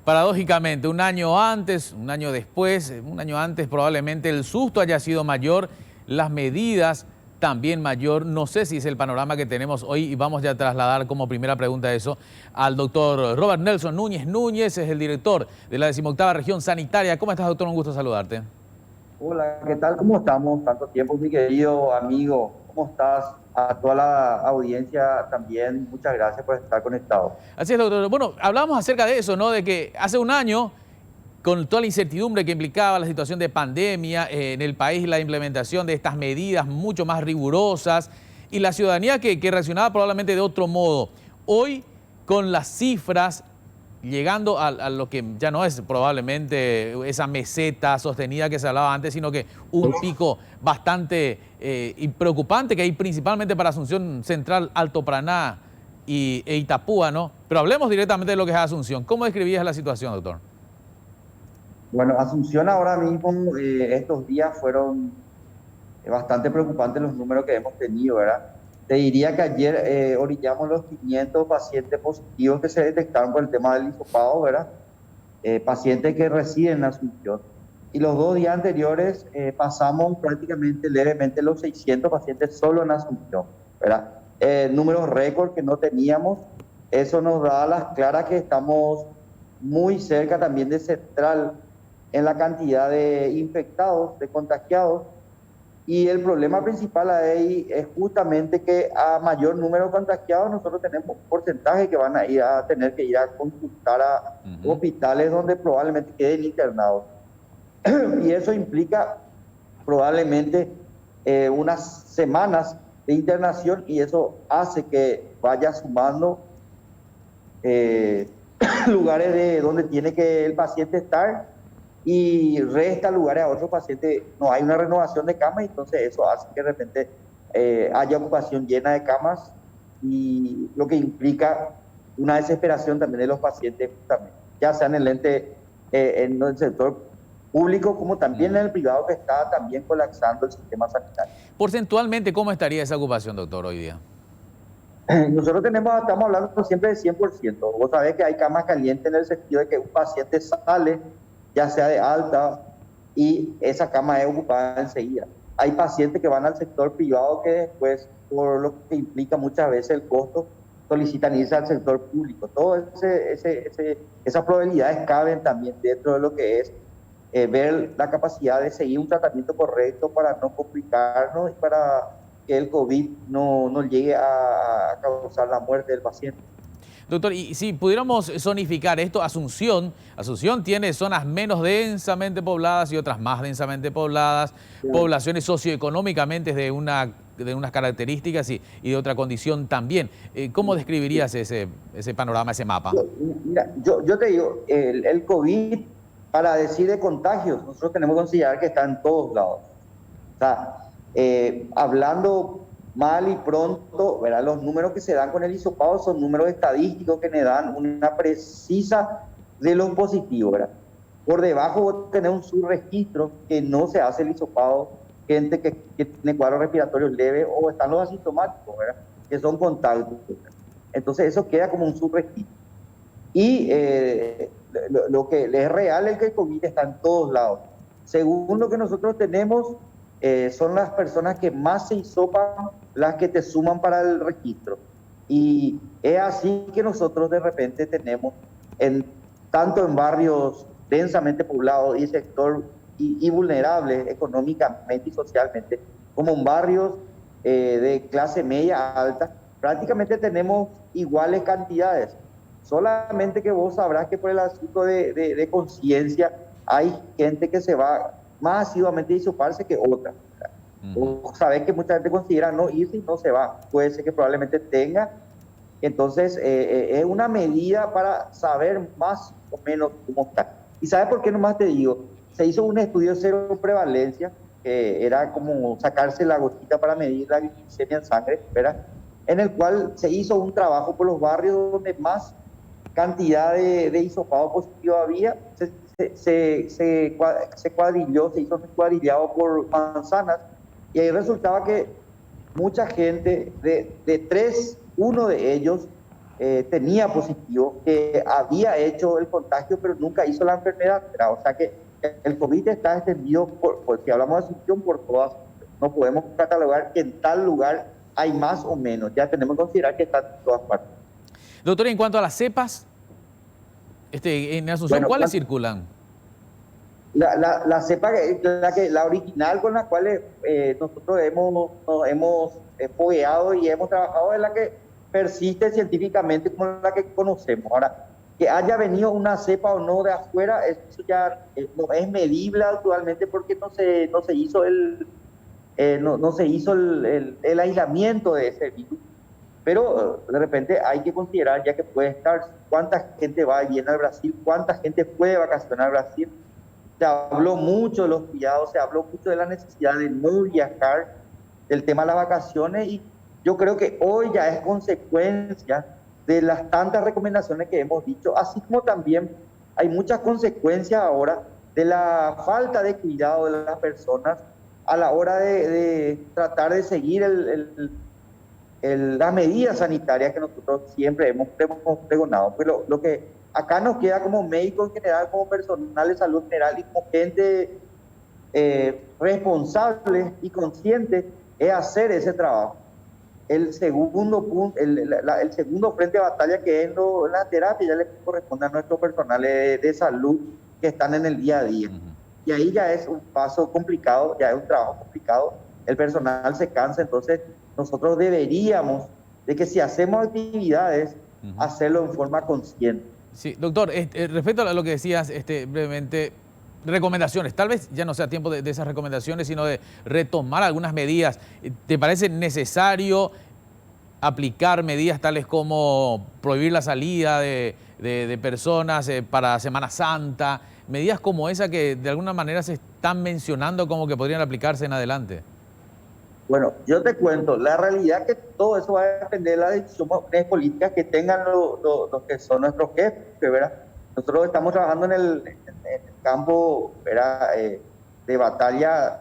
Paradójicamente, un año antes, un año después, un año antes probablemente el susto haya sido mayor, las medidas también mayor. No sé si es el panorama que tenemos hoy y vamos ya a trasladar como primera pregunta eso al doctor Robert Nelson Núñez. Núñez es el director de la 18ª Región Sanitaria. ¿Cómo estás, doctor? Un gusto saludarte. Hola, ¿qué tal? ¿Cómo estamos? Tanto tiempo, mi querido amigo. ¿Cómo estás? A toda la audiencia también, muchas gracias por estar conectado. Así es, doctor. Bueno, hablábamos acerca de eso, ¿no? De que hace un año, con toda la incertidumbre que implicaba la situación de pandemia en el país, la implementación de estas medidas mucho más rigurosas y la ciudadanía que reaccionaba probablemente de otro modo. Hoy, con las cifras, llegando a lo que ya no es probablemente esa meseta sostenida que se hablaba antes, sino que un pico bastante y preocupante que hay principalmente para Asunción Central, Alto Paraná e Itapúa, ¿no? Pero hablemos directamente de lo que es Asunción. ¿Cómo describías la situación, doctor? Bueno, Asunción ahora mismo, estos días fueron bastante preocupantes los números que hemos tenido, ¿verdad? Te diría que ayer orillamos los 500 pacientes positivos que se detectaron por el tema del hisopado, ¿verdad? Pacientes que residen en Asunción. Y los 2 días anteriores pasamos prácticamente levemente los 600 pacientes solo en Asunción, ¿verdad? Números récord que no teníamos. Eso nos da a las claras que estamos muy cerca también de Central en la cantidad de infectados, de contagiados. Y el problema principal ahí es justamente que a mayor número de contagiados nosotros tenemos un porcentaje que van a ir a tener que ir a consultar a hospitales donde probablemente queden internados. Y eso implica probablemente unas semanas de internación y eso hace que vaya sumando eh, lugares de donde tiene que el paciente estar y resta lugares a otros pacientes. No hay una renovación de camas, entonces eso hace que de repente haya ocupación llena de camas y lo que implica una desesperación también de los pacientes, también, ya sea en el ente, en el sector público como también en el privado, que está también colapsando el sistema sanitario. Porcentualmente, ¿cómo estaría esa ocupación, doctor, hoy día? Nosotros estamos hablando siempre de 100%. Vos sabés que hay camas calientes en el sentido de que un paciente sale, ya sea de alta, y esa cama es ocupada enseguida. Hay pacientes que van al sector privado que después, por lo que implica muchas veces el costo, solicitan irse al sector público. Todas esas probabilidades caben también dentro de lo que es ver la capacidad de seguir un tratamiento correcto para no complicarnos y para que el COVID no llegue a causar la muerte del paciente. Doctor, y si pudiéramos zonificar esto, Asunción tiene zonas menos densamente pobladas y otras más densamente pobladas, poblaciones socioeconómicamente de unas características y de otra condición también. ¿Cómo describirías ese panorama, ese mapa? Mira, yo te digo, el COVID, para decir de contagios, nosotros tenemos que considerar que está en todos lados. O sea, hablando mal y pronto, ¿verdad? Los números que se dan con el hisopado son números estadísticos que me dan una precisa de los positivos, ¿verdad? Por debajo vos tenés un subregistro que no se hace el hisopado, gente que tiene cuadros respiratorios leves o están los asintomáticos, ¿verdad? Que son contactos. Entonces eso queda como un subregistro. Y lo que es real es que el COVID está en todos lados. Según lo que nosotros tenemos, son las personas que más se hisopan las que te suman para el registro. Y es así que nosotros de repente tenemos, tanto en barrios densamente poblados y sector y vulnerables económicamente y socialmente, como en barrios de clase media alta, prácticamente tenemos iguales cantidades. Solamente que vos sabrás que por el asunto de conciencia hay gente que se va más asiduamente a hisoparse que otra. Vos sabés que mucha gente considera no irse y no se va. Puede ser que probablemente tenga. Entonces, es una medida para saber más o menos cómo está. ¿Y sabes por qué nomás te digo? Se hizo un estudio de cero prevalencia, que era como sacarse la gotita para medir la glicemia en sangre, ¿verdad? En el cual se hizo un trabajo por los barrios donde más cantidad de hisopado positivo había, se cuadrilló, se hizo un cuadrillado por manzanas, y ahí resultaba que mucha gente, de tres, uno de ellos tenía positivo, que había hecho el contagio, pero nunca hizo la enfermedad, ¿verdad? O sea que el COVID está extendido, si hablamos de Asunción, por todas. No podemos catalogar que en tal lugar hay más o menos. Ya tenemos que considerar que está en todas partes. Doctor, en cuanto a las cepas, en Asunción, Bueno, ¿cuáles circulan? la cepa, la original con la cual nosotros nos hemos fogueado y hemos trabajado es la que persiste científicamente como la que conocemos. Ahora, que haya venido una cepa o no de afuera, eso ya no es medible actualmente porque no se hizo no se hizo el aislamiento de ese virus. Pero de repente hay que considerar, ya que puede estar, cuánta gente va y viene al Brasil, cuánta gente puede vacacionar al Brasil. Se habló mucho de los cuidados, se habló mucho de la necesidad de no viajar, del tema de las vacaciones, y yo creo que hoy ya es consecuencia de las tantas recomendaciones que hemos dicho, así como también hay muchas consecuencias ahora de la falta de cuidado de las personas a la hora de tratar de seguir las medidas sanitarias que nosotros siempre hemos pregonado. Pero lo que acá nos queda como médicos en general, como personal de salud general y como gente responsable y consciente es hacer ese trabajo. El segundo punto, el segundo frente de batalla, que es la terapia, ya le corresponde a nuestros personales de salud que están en el día a día. Y ahí ya es un paso complicado, ya es un trabajo complicado, el personal se cansa, entonces nosotros deberíamos de que si hacemos actividades, hacerlo en forma consciente. Sí, doctor, respecto a lo que decías brevemente, recomendaciones, tal vez ya no sea tiempo de esas recomendaciones, sino de retomar algunas medidas. ¿Te parece necesario aplicar medidas tales como prohibir la salida de personas para Semana Santa? Medidas como esa que de alguna manera se están mencionando como que podrían aplicarse en adelante. Bueno, yo te cuento, la realidad es que todo eso va a depender de las decisiones políticas que tengan los que son nuestros jefes, ¿verdad? Nosotros estamos trabajando en el campo, ¿verdad? De batalla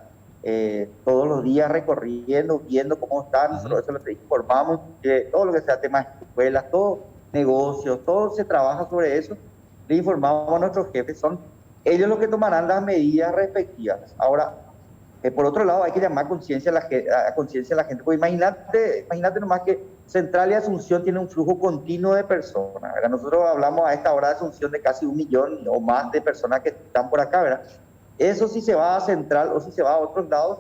todos los días, recorriendo, viendo cómo están. Nosotros eso lo informamos, todo lo que sea temas de escuelas, todo negocios, todo se trabaja sobre eso. Le informamos a nuestros jefes, son ellos los que tomarán las medidas respectivas. Ahora, por otro lado, hay que llamar conciencia a conciencia a la gente. Pues imagínate nomás que Central y Asunción tienen un flujo continuo de personas, ¿verdad? Nosotros hablamos a esta hora de Asunción de casi 1 millón o más de personas que están por acá, ¿verdad? Eso, si se va a Central o si se va a otros lados,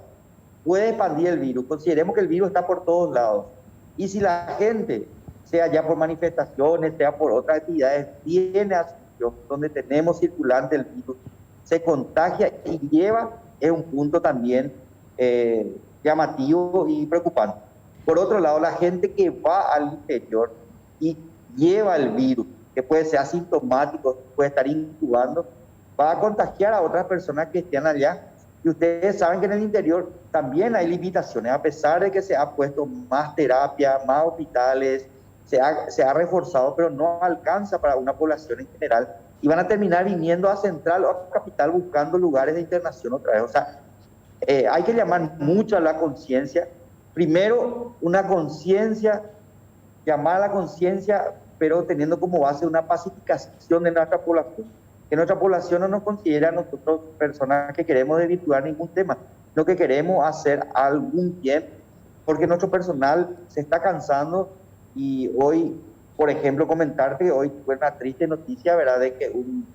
puede expandir el virus. Consideremos que el virus está por todos lados. Y si la gente, sea ya por manifestaciones, sea por otras actividades, viene a Asunción, donde tenemos circulante el virus, se contagia y lleva, es un punto también llamativo y preocupante. Por otro lado, la gente que va al interior y lleva el virus, que puede ser asintomático, puede estar incubando, va a contagiar a otras personas que estén allá. Y ustedes saben que en el interior también hay limitaciones, a pesar de que se ha puesto más terapia, más hospitales, se ha reforzado, pero no alcanza para una población en general. Y van a terminar viniendo a Central o a Capital buscando lugares de internación otra vez. O sea, hay que llamar mucho a la conciencia. Primero, una conciencia, llamar a la conciencia, pero teniendo como base una pacificación de nuestra población. Que nuestra población no nos considera a nosotros personas que queremos desvirtuar ningún tema, lo que queremos hacer algún bien, porque nuestro personal se está cansando. Y hoy, por ejemplo, comentarte que hoy fue una triste noticia, ¿verdad?, de que un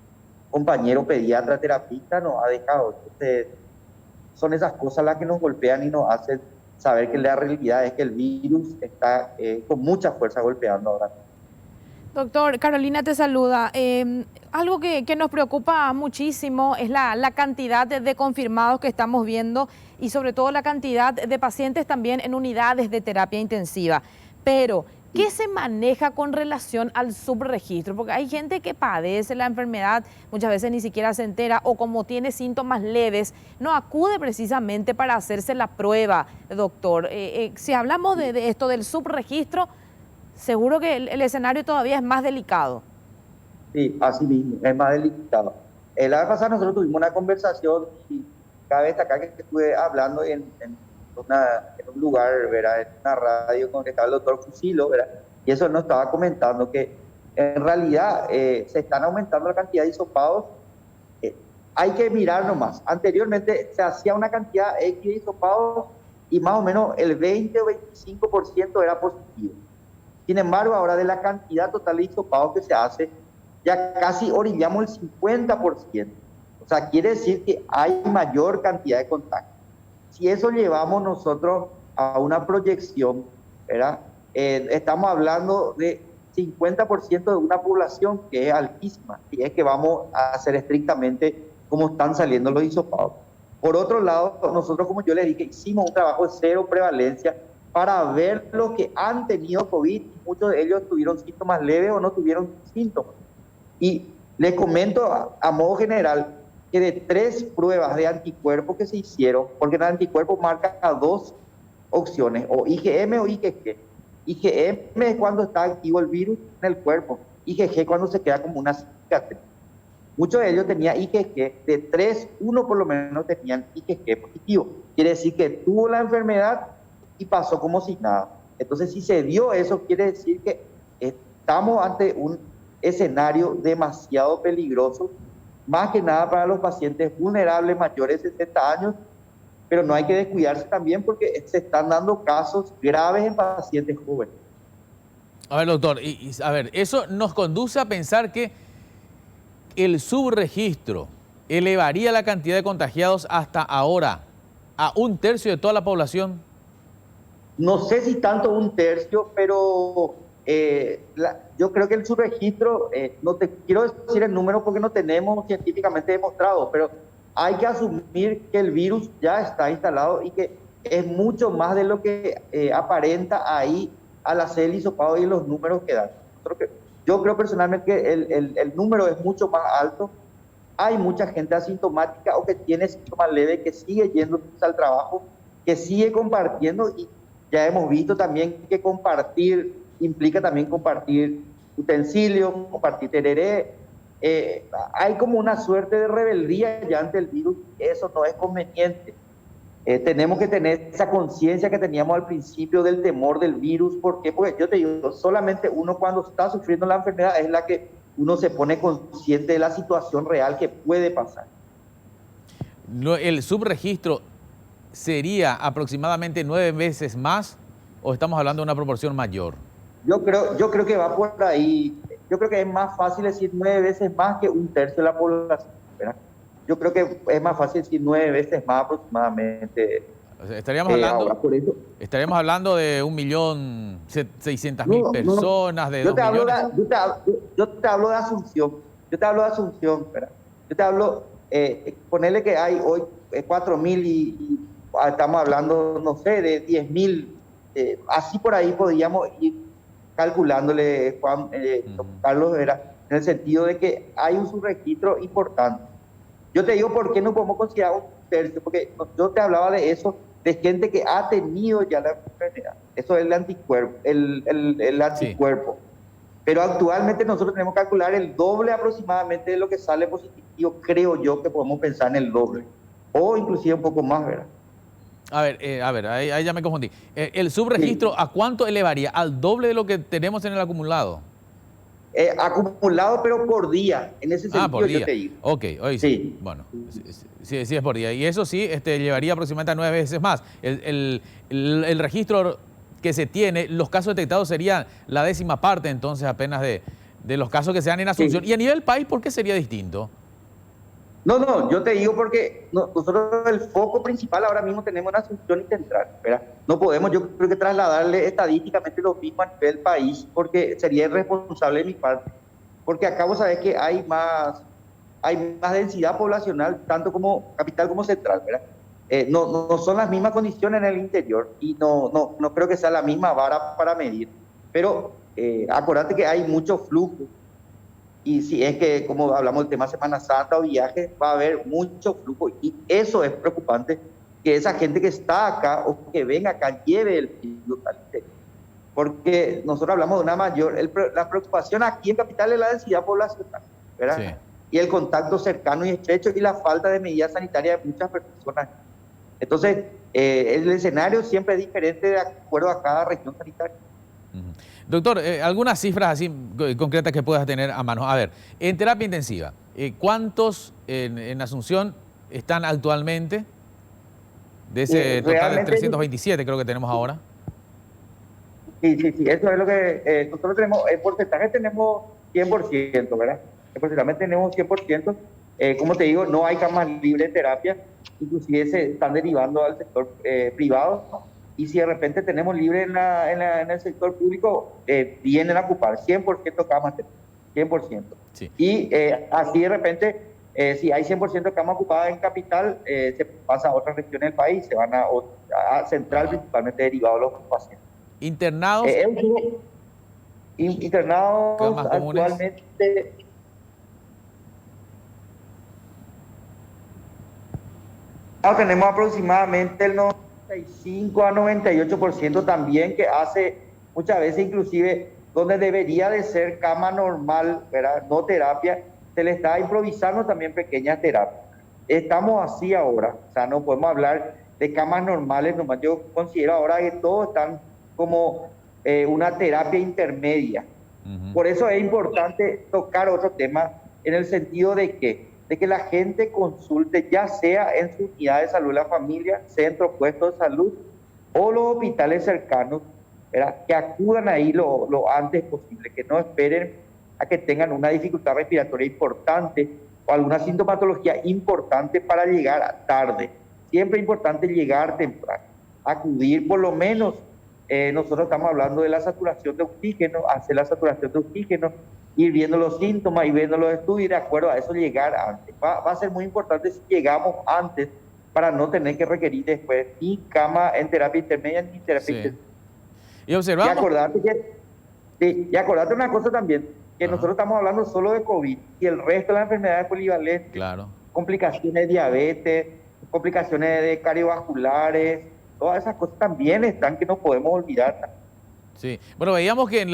compañero pediatra terapista nos ha dejado. Entonces, son esas cosas las que nos golpean y nos hacen saber que la realidad es que el virus está con mucha fuerza golpeando ahora. Doctor, Carolina te saluda. Algo que nos preocupa muchísimo es la cantidad de confirmados que estamos viendo y sobre todo la cantidad de pacientes también en unidades de terapia intensiva. Pero, ¿qué se maneja con relación al subregistro? Porque hay gente que padece la enfermedad, muchas veces ni siquiera se entera, o como tiene síntomas leves, no acude precisamente para hacerse la prueba, doctor. Si hablamos de esto del subregistro, seguro que el escenario todavía es más delicado. Sí, así mismo, es más delicado. La vez pasada nosotros tuvimos una conversación y cabe destacar que estuve hablando en un lugar, ¿verdad?, en una radio con el que estaba el doctor Fusilo, ¿verdad?, y eso no estaba comentando, que en realidad se están aumentando la cantidad de hisopados. Hay que mirar nomás. Anteriormente se hacía una cantidad X de hisopados y más o menos el 20 o 25% era positivo. Sin embargo, ahora de la cantidad total de hisopados que se hace, ya casi orillamos el 50%. O sea, quiere decir que hay mayor cantidad de contagios. Si eso llevamos nosotros a una proyección, ¿verdad? Estamos hablando de 50% de una población que es altísima, y es que vamos a hacer estrictamente como están saliendo los hisopados. Por otro lado, nosotros, como yo les dije, hicimos un trabajo de cero prevalencia para ver los que han tenido COVID, y muchos de ellos tuvieron síntomas leves o no tuvieron síntomas. Y les comento a modo general que de 3 pruebas de anticuerpos que se hicieron, porque el anticuerpo marca 2 opciones, o IgM o IgG. IgM es cuando está activo el virus en el cuerpo, IgG cuando se queda como una cicatriz. Muchos de ellos tenían IgG, de 3, 1 por lo menos tenían IgG positivo. Quiere decir que tuvo la enfermedad y pasó como si nada. Entonces, si se dio eso, quiere decir que estamos ante un escenario demasiado peligroso, más que nada para los pacientes vulnerables mayores de 60 años, pero no hay que descuidarse también porque se están dando casos graves en pacientes jóvenes. A ver, doctor, a ver, eso nos conduce a pensar que el subregistro elevaría la cantidad de contagiados hasta ahora a 1/3 de toda la población. No sé si tanto 1/3, pero yo creo que el subregistro, no te quiero decir el número porque no tenemos científicamente demostrado, pero hay que asumir que el virus ya está instalado y que es mucho más de lo que aparenta ahí al hacer el hisopado y los números que dan. Yo creo personalmente que el número es mucho más alto. Hay mucha gente asintomática o que tiene síntomas leves, que sigue yendo al trabajo, que sigue compartiendo, y ya hemos visto también que compartir implica también compartir utensilios, compartir tereré. Hay como una suerte de rebeldía ya ante el virus. Eso no es conveniente. Tenemos que tener esa conciencia que teníamos al principio del temor del virus. ¿Por qué? Porque yo te digo, solamente uno cuando está sufriendo la enfermedad es la que uno se pone consciente de la situación real que puede pasar. ¿El subregistro sería aproximadamente 9 veces más o estamos hablando de una proporción mayor? Yo creo que va por ahí. Yo creo que es más fácil decir 9 veces más que 1/3 de la población, ¿verdad? Yo creo que es más fácil decir 9 veces más aproximadamente. O sea, estaríamos hablando de 1.600.000 personas, de 2 millones. Yo te hablo de Asunción. ¿Verdad? Yo te hablo, ponerle que hay hoy 4.000 y estamos hablando, no sé, de 10.000. Así por ahí podríamos ir calculándole, Juan, Carlos, era en el sentido de que hay un subregistro importante. Yo te digo por qué no podemos considerar 1/3, porque yo te hablaba de eso, de gente que ha tenido ya la enfermedad. Eso es el anticuerpo. Sí. Pero actualmente nosotros tenemos que calcular el doble aproximadamente de lo que sale positivo. Creo yo que podemos pensar en el doble, o inclusive un poco más, ¿verdad? A ver, ahí ya me confundí. ¿El subregistro sí, a cuánto elevaría? ¿Al doble de lo que tenemos en el acumulado? Acumulado, pero por día. En ese sentido por día. Yo te digo. Ok, hoy sí. Bueno, sí es por día. Y eso sí, llevaría aproximadamente a 9 veces más. El registro que se tiene, los casos detectados serían la 10ª parte, entonces, apenas de los casos que se dan en Asunción. Sí. Y a nivel país, ¿por qué sería distinto? No, yo te digo porque nosotros el foco principal ahora mismo tenemos en Asunción y Central, ¿verdad? No podemos, yo creo que trasladarle estadísticamente lo mismo a nivel país, porque sería irresponsable de mi parte, porque acá vos sabés que hay más densidad poblacional, tanto como capital como central, ¿verdad? No son las mismas condiciones en el interior y no creo que sea la misma vara para medir, pero acordate que hay mucho flujo. Y si es que, como hablamos del tema Semana Santa o viajes, va a haber mucho flujo. Y eso es preocupante, que esa gente que está acá o que venga acá lleve el virus al interior. Porque nosotros hablamos de una mayor... la preocupación aquí en Capital es la densidad poblacional, ¿verdad? Sí. Y el contacto cercano y estrecho y la falta de medidas sanitarias de muchas personas. Entonces, el escenario siempre es diferente de acuerdo a cada región sanitaria. Doctor, algunas cifras así concretas que puedas tener a mano. A ver, en terapia intensiva, ¿cuántos en Asunción están actualmente? De ese total de 327 creo que tenemos ahora. Sí, eso es lo que nosotros tenemos, el porcentaje tenemos 100%, ¿verdad? El porcentaje tenemos 100%. Como te digo, no hay camas libres de terapia, inclusive se están derivando al sector privado, y si de repente tenemos libre en el sector público, vienen a ocupar 100% camas, 100%. Sí. Y así de repente, si hay 100% de camas ocupadas en capital, se pasa a otras regiones del país, se van a central, principalmente derivados los pacientes. ¿Internados? Internados actualmente. Tenemos aproximadamente el 95 a 98% también, que hace muchas veces inclusive donde debería de ser cama normal, ¿verdad? No terapia, se le está improvisando también pequeñas terapias. Estamos así ahora, o sea, no podemos hablar de camas normales, nomás yo considero ahora que todos están como una terapia intermedia. Por eso es importante tocar otro tema en el sentido de que la gente consulte, ya sea en su unidad de salud de la familia, centro, puesto de salud o los hospitales cercanos, ¿verdad? Que acudan ahí lo antes posible, que no esperen a que tengan una dificultad respiratoria importante o alguna sintomatología importante para llegar tarde. Siempre es importante llegar temprano, acudir por lo menos. Nosotros estamos hablando de la saturación de oxígeno, hacer la saturación de oxígeno, ir viendo los síntomas y viendo los estudios y de acuerdo a eso llegar antes. Va a ser muy importante si llegamos antes para no tener que requerir después ni cama en terapia intermedia ni terapia intensiva. Y observamos. Y acordate una cosa también, que nosotros estamos hablando solo de COVID y el resto de las enfermedades polivalentes, claro, complicaciones de diabetes, complicaciones de cardiovasculares, todas esas cosas también están que no podemos olvidar. Sí, bueno, veíamos que en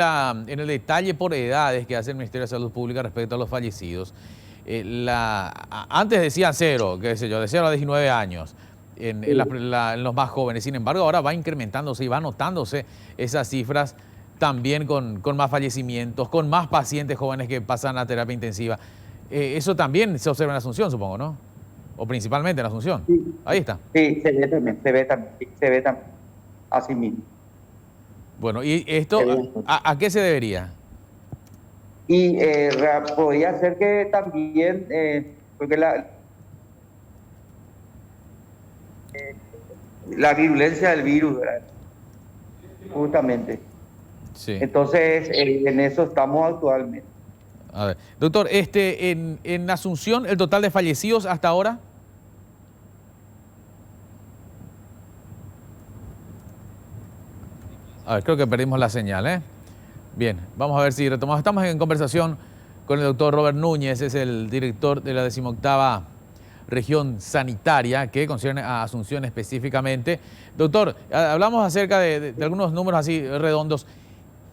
el detalle por edades que hace el Ministerio de Salud Pública respecto a los fallecidos, antes decían cero, qué sé yo, de 0 a 19 años en los más jóvenes. Sin embargo, ahora va incrementándose y va notándose esas cifras también con más fallecimientos, con más pacientes jóvenes que pasan a terapia intensiva. Eso también se observa en Asunción, supongo, ¿no? O principalmente en Asunción. Sí. Ahí está. Sí, se ve también, así mismo. Bueno, ¿y esto a qué se debería? Y podría ser que también, porque la virulencia del virus, ¿verdad? Justamente. Sí. Entonces, en eso estamos actualmente. A ver, doctor, en Asunción, ¿el total de fallecidos hasta ahora? A ver, creo que perdimos la señal, ¿eh? Bien, vamos a ver si retomamos. Estamos en conversación con el doctor Robert Núñez, es el director de la 18ª región sanitaria que concierne a Asunción específicamente. Doctor, hablamos acerca de algunos números así redondos.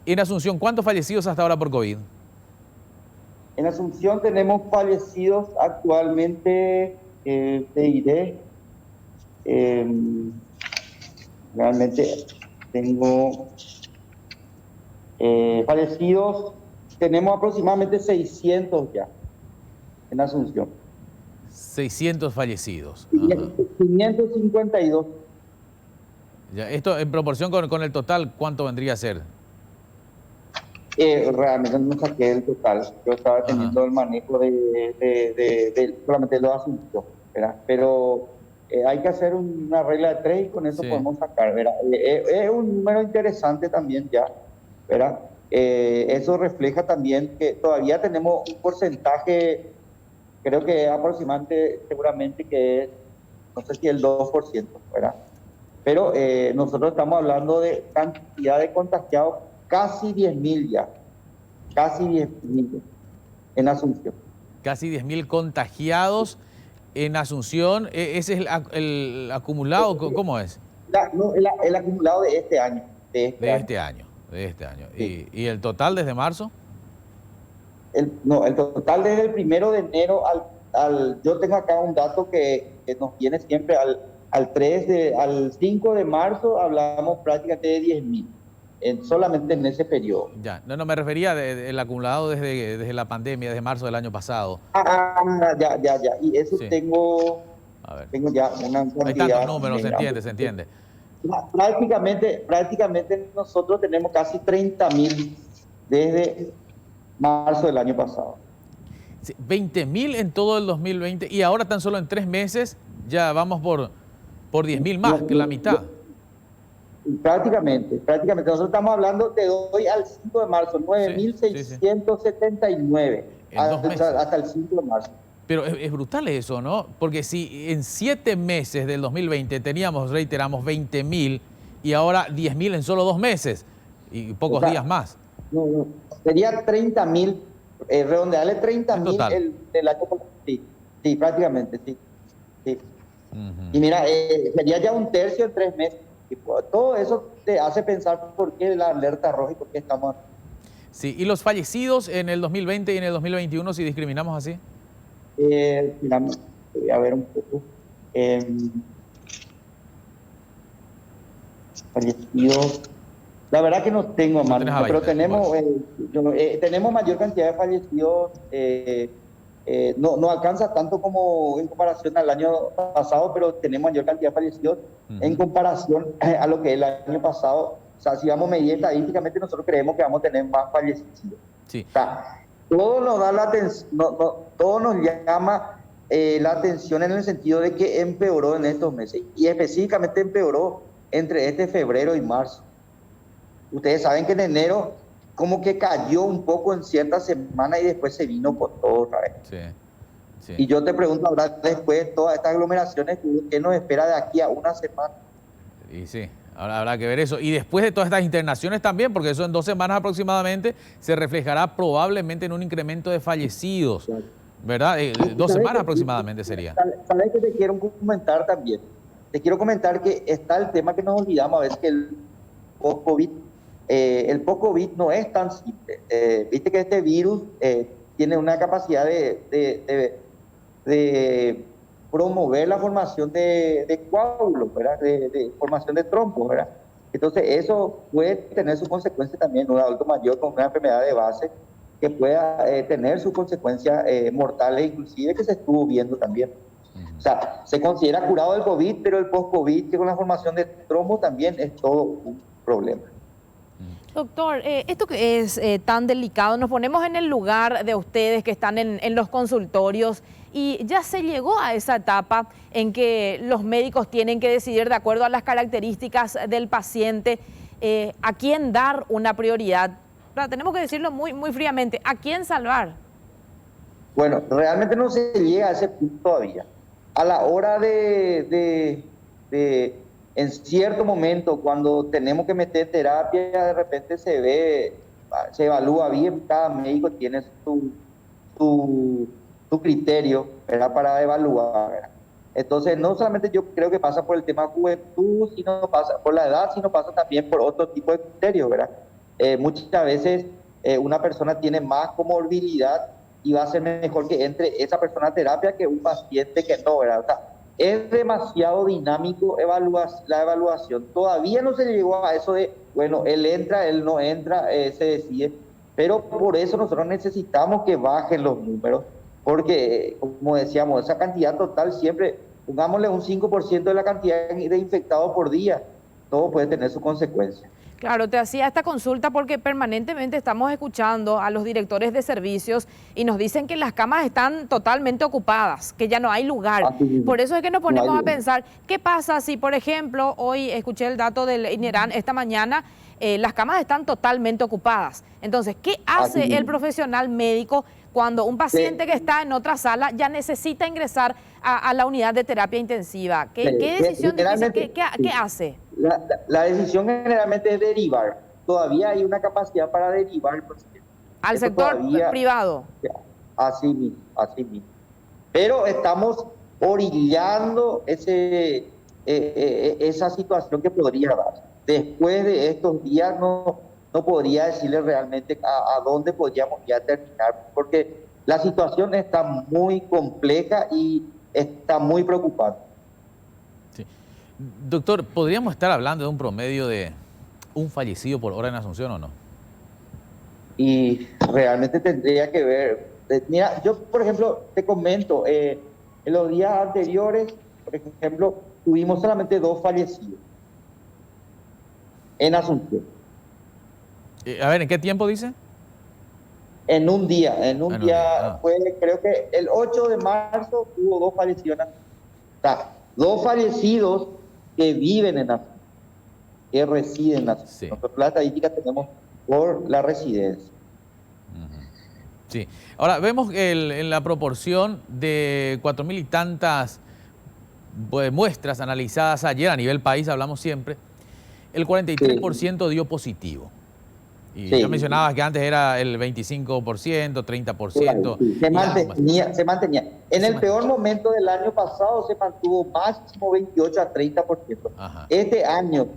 En Asunción, ¿cuántos fallecidos hasta ahora por COVID? En Asunción tenemos fallecidos actualmente, te diré, realmente tengo fallecidos, tenemos aproximadamente 600 ya en Asunción. 600 fallecidos. 552. Ya, esto en proporción con el total, ¿cuánto vendría a ser? Realmente no saqué el total. Yo estaba teniendo el manejo de solamente los asuntos, ¿verdad? Pero hay que hacer una regla de 3 y con eso podemos sacar, ¿verdad? Es un número interesante también ya, ¿verdad? Eso refleja también que todavía tenemos un porcentaje, creo que aproximadamente, seguramente que es, no sé si el 2%, ¿verdad? Pero nosotros estamos hablando de cantidad de contagiados, casi 10.000 ya, casi 10.000 en Asunción. Casi 10.000 contagiados en Asunción. ¿Ese es el acumulado? ¿Cómo es? El acumulado de este año. De este año. Sí. ¿Y el total desde marzo? El total desde el 1 de enero yo tengo acá un dato que nos viene siempre al 5 de marzo hablamos prácticamente de 10.000. solamente en ese periodo. Ya, no, me refería el acumulado desde la pandemia, desde marzo del año pasado. Ya. Y eso Sí. tengo, A ver. tengo ya una Hay cantidad. tantos números, se entiende. Prácticamente nosotros tenemos casi 30.000 desde marzo del año pasado. Sí, 20.000 en todo el 2020 y ahora tan solo en 3 meses ya vamos por 10.000 más, que la mitad. Prácticamente. Nosotros estamos hablando de hoy al 5 de marzo, 9.679 En 2 meses. hasta el 5 de marzo. Pero es brutal eso, ¿no? Porque si en 7 meses del 2020 teníamos, reiteramos, 20.000 y ahora 10.000 en solo 2 meses y pocos días más. No, sería 30.000, redondearle 30.000 el año pasado. Sí, prácticamente, sí. Y mira, sería ya un tercio en 3 meses. Y todo eso te hace pensar por qué la alerta roja y por qué estamos... Sí, ¿y los fallecidos en el 2020 y en el 2021 si discriminamos así? Mira, voy a ver un poco. Fallecidos. La verdad que no tengo, mano, pero tenemos, tenemos mayor cantidad de fallecidos. No alcanza tanto como en comparación al año pasado, pero tenemos mayor cantidad de fallecidos en comparación a lo que el año pasado. O sea, si vamos a medir estadísticamente, nosotros creemos que vamos a tener más fallecidos. Sí. O sea, todo nos da la atención, todo nos llama la atención en el sentido de que empeoró en estos meses, y específicamente empeoró entre febrero y marzo. Ustedes saben que en enero como que cayó un poco en ciertas semanas y después se vino con todo otra vez. Sí. Y yo te pregunto ahora, después de todas estas aglomeraciones, ¿qué nos espera de aquí a una semana? Y sí, ahora habrá que ver eso. Y después de todas estas internaciones también, porque eso en 2 semanas aproximadamente se reflejará probablemente en un incremento de fallecidos, ¿verdad? 2 semanas aproximadamente sería. ¿Sabes qué te quiero comentar también? Te quiero comentar que está el tema que nos olvidamos a veces, que el post-COVID no es tan simple. Viste que este virus tiene una capacidad de promover la formación de coágulos, ¿verdad? De formación de trombos, ¿verdad? Entonces eso puede tener sus consecuencias también en un adulto mayor con una enfermedad de base, que pueda tener sus consecuencias mortales, inclusive, que se estuvo viendo también. O sea, se considera curado del COVID, pero el post-COVID, que con la formación de trombos también es todo un problema. Doctor, esto que es tan delicado, nos ponemos en el lugar de ustedes que están en los consultorios y ya se llegó a esa etapa en que los médicos tienen que decidir de acuerdo a las características del paciente a quién dar una prioridad. Pero tenemos que decirlo muy, muy fríamente, ¿a quién salvar? Bueno, realmente no se llega a ese punto todavía. A la hora en cierto momento, cuando tenemos que meter terapia, de repente se evalúa bien, cada médico tiene su criterio, ¿verdad?, para evaluar, ¿verdad? Entonces, no solamente yo creo que pasa por el tema de juventud, sino pasa por la edad, sino pasa también por otro tipo de criterios, ¿verdad? Muchas veces una persona tiene más comorbilidad y va a ser mejor que entre esa persona a terapia que un paciente que no, ¿verdad? O sea, es demasiado dinámico la evaluación. Todavía no se llegó a eso de, bueno, él entra, él no entra, se decide. Pero por eso nosotros necesitamos que bajen los números, porque, como decíamos, esa cantidad total siempre, pongámosle un 5% de la cantidad de infectados por día, todo puede tener sus consecuencias. Claro, te hacía esta consulta porque permanentemente estamos escuchando a los directores de servicios y nos dicen que las camas están totalmente ocupadas, que ya no hay lugar. Por eso es que nos ponemos a pensar, ¿qué pasa si, por ejemplo, hoy escuché el dato del INERAN esta mañana, las camas están totalmente ocupadas? Entonces, ¿qué hace el profesional médico cuando un paciente que está en otra sala ya necesita ingresar a la unidad de terapia intensiva? ¿Qué decisión difícil, qué hace? La decisión generalmente es derivar. Todavía hay una capacidad para derivar el paciente. Al sector privado. Así mismo. Pero estamos orillando esa situación que podría dar. Después de estos días no podría decirle realmente a dónde podríamos ya terminar, porque la situación está muy compleja y está muy preocupante. Sí. Doctor, ¿podríamos estar hablando de un promedio de un fallecido por hora en Asunción o no? Y realmente tendría que ver. Mira, yo, por ejemplo, te comento, en los días anteriores, por ejemplo, tuvimos solamente 2 fallecidos en Asunción. A ver, ¿en qué tiempo dice? En un día, En un día. Ah. fue, creo que el 8 de marzo hubo 2 fallecidos. O sea, 2 fallecidos que viven en Asunción, que residen en Asunción. Sí. Nosotros la estadística tenemos por la residencia. Sí. Ahora, vemos que en la proporción de 4.000 y tantas muestras analizadas ayer a nivel país, hablamos siempre, el 43% dio positivo. Y Sí. ya mencionabas que antes era el 25%, 30%. Sí, se mantenía. En el peor momento del año pasado se mantuvo máximo 28 a 30%. Ajá. Este año,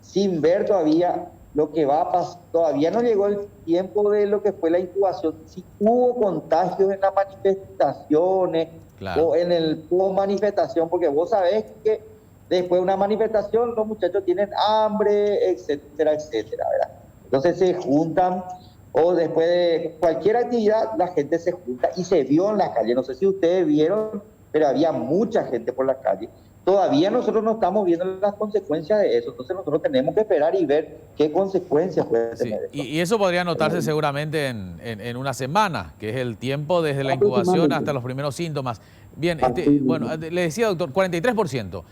sin ver todavía lo que va a pasar, todavía no llegó el tiempo de lo que fue la incubación. Si hubo contagios en las manifestaciones, claro, o en el post manifestación, porque vos sabés que después de una manifestación los muchachos tienen hambre, etcétera, etcétera, ¿verdad? Entonces se juntan, o después de cualquier actividad la gente se junta y se vio en la calle. No sé si ustedes vieron, pero había mucha gente por la calle. Todavía nosotros no estamos viendo las consecuencias de eso, entonces nosotros tenemos que esperar y ver qué consecuencias puede tener eso. Y eso podría notarse seguramente en una semana, que es el tiempo desde la incubación hasta los primeros síntomas. Bien, bueno, le decía, doctor, 43%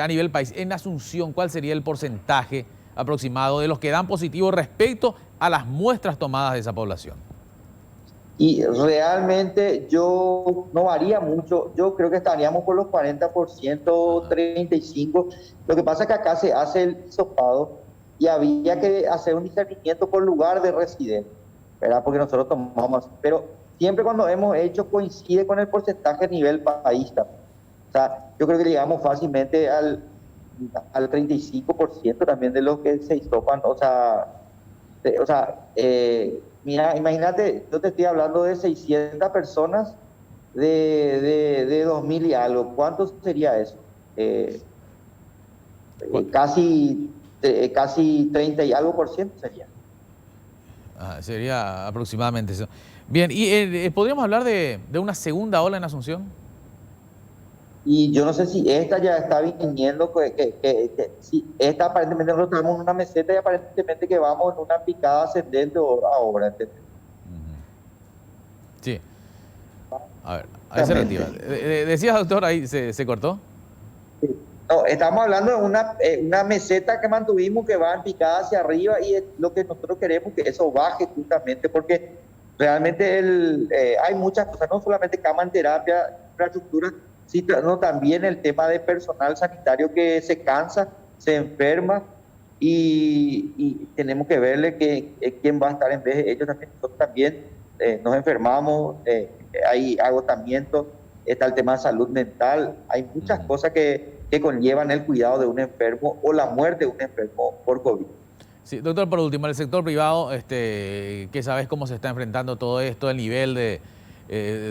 a nivel país. En Asunción, ¿cuál sería el porcentaje aproximado de los que dan positivo respecto a las muestras tomadas de esa población? Y realmente yo no varía mucho, yo creo que estaríamos por los 40%, 35%. Lo que pasa es que acá se hace el hisopado y había que hacer un discernimiento por lugar de residencia, ¿verdad? Porque nosotros tomamos, pero siempre cuando hemos hecho coincide con el porcentaje a nivel país. O sea, yo creo que llegamos fácilmente al 35% también de los que se hisopan, mira, imagínate, yo te estoy hablando de 600 personas de 2.000 y algo. ¿Cuánto sería eso? Casi 30 y algo por ciento sería. Sería aproximadamente eso. Bien, ¿y podríamos hablar de una segunda ola en Asunción? Y yo no sé si esta ya está viniendo, si esta aparentemente nosotros estamos en una meseta y aparentemente que vamos en una picada ascendente ahora. ¿Entendés? Sí. A ver, ahí se reactiva. Decías, doctor, ahí se cortó. Sí. No, estamos hablando de una meseta que mantuvimos que va en picada hacia arriba y es lo que nosotros queremos que eso baje justamente porque realmente hay muchas cosas, no solamente cama en terapia, infraestructura, sino también el tema de personal sanitario que se cansa, se enferma y tenemos que verle quién va a estar en vez de ellos. También nosotros también nos enfermamos, hay agotamiento, está el tema de salud mental, hay muchas cosas que conllevan el cuidado de un enfermo o la muerte de un enfermo por COVID. Sí, doctor, por último, el sector privado, ¿qué sabes cómo se está enfrentando todo esto, el nivel de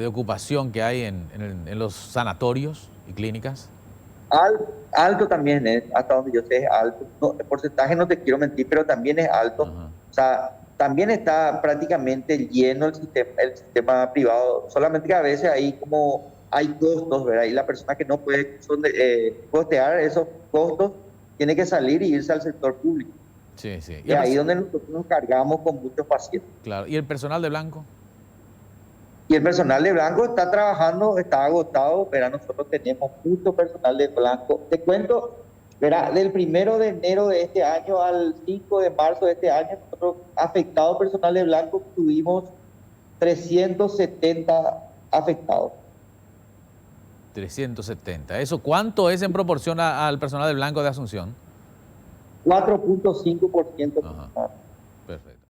ocupación que hay en los sanatorios y clínicas? Alto también es, hasta donde yo sé es alto. No, el porcentaje no te quiero mentir, pero también es alto. O sea, también está prácticamente lleno el sistema privado, solamente que a veces hay costos, ¿verdad? Y la persona que no puede costear esos costos tiene que salir y irse al sector público. Sí, sí. Y ahí es donde nosotros nos cargamos con muchos pacientes. Claro. ¿Y el personal de blanco? Y el personal de blanco está trabajando, está agotado, pero nosotros tenemos mucho personal de blanco. Te cuento, verá, del 1 de enero de este año al 5 de marzo de este año, nosotros afectados personal de blanco tuvimos 370 afectados. 370. ¿Eso cuánto es en proporción al personal de blanco de Asunción? 4.5%.